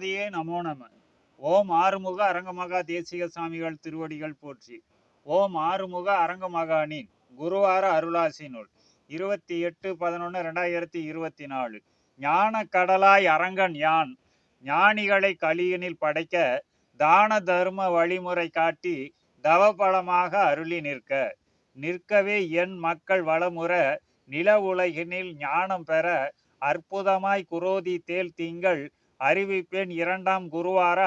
ஆதியே நமோ நம. ஓம் ஆறுமுக அரங்கமகா தேசிக சாமிகள் திருவடிகள் போற்றி. ஓம் ஆறுமுக அரங்கமகானின் குருவார அருளாசி நூல் 28/11/2024. ஞான கடலாய் அரங்கன் யான் ஞானிகளை கலியினில் படைக்க தான தர்ம வழிமுறை காட்டி தவபலமாக அருளி நிற்கவே என் மக்கள் வளமுற நில உலகினில் ஞானம் பெற அற்புதமாய் குரோதி தேல் திங்கள் அறிவிப்பேன் இரண்டாம் குருவார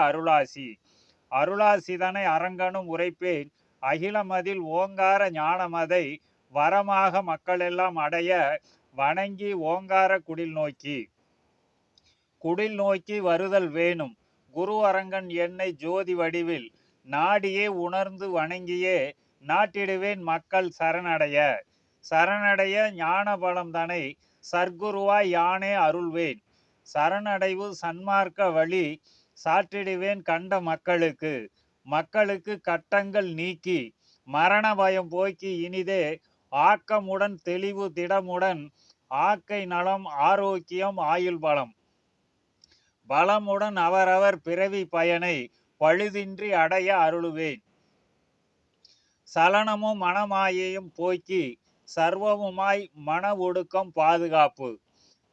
அருளாசிதனை அரங்கனும் உரைப்பேன் அகிலமதில் ஓங்கார ஞானமதை வரமாக மக்களெல்லாம் அடைய வணங்கி ஓங்கார குடில் நோக்கி வருதல் வேணும் குரு அரங்கன் என்னை ஜோதி வடிவில் நாடியே உணர்ந்து வணங்கியே நாட்டிடுவேன் மக்கள் சரணடைய ஞான பலம் தனை சர்க்குருவாய் யானே அருள்வேன் சரணடைவு சன்மார்க்க வழி சாற்றிடுவேன் கண்ட மக்களுக்கு கட்டங்கள் நீக்கி மரண பயம் போக்கி இனிதே ஆக்கமுடன் தெளிவு திடமுடன் ஆக்கை நலம் ஆரோக்கியம் ஆயுள் பலமுடன் அவரவர் பிறவி பயனை பழுதின்றி அடைய அருளுவேன் சலனமும் மனமாயையும் போக்கி சர்வமுமாய் மன ஒடுக்கம் பாதுகாப்பு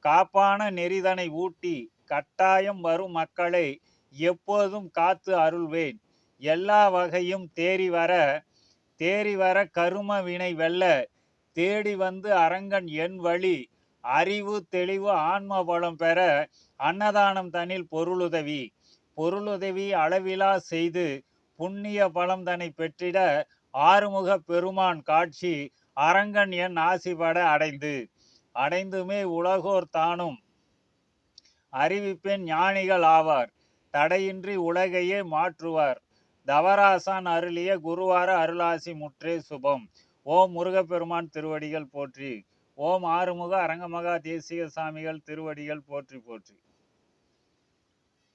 காப்பான நெறிதனை ஊட்டி கட்டாயம் வரும் மக்களை எப்போதும் காத்து அருள்வேன் எல்லா வகையும் தேறி வர கரும வினை வெல்ல தேடி வந்து அரங்கன் என் வழி அறிவு தெளிவு ஆன்ம பலம் பெற அன்னதானம் தனில் பொருளுதவி அளவிலா செய்து புண்ணிய பலம் தன்னை பெற்றிட ஆறுமுக பெருமான் காட்சி அரங்கன் என் ஆசிபட அடைந்துமே உலகோர் தானும் அறிவிப்பேன் ஞானிகள் ஆவார் தடையின்றி உலகையே மாற்றுவார் தவராசான் அருளிய குருவார அருளாசி முற்றே சுபம். ஓம் முருகப்பெருமான் திருவடிகள் போற்றி. ஓம் ஆறுமுக அரங்கமகா தேசிக சாமிகள் திருவடிகள் போற்றி போற்றி.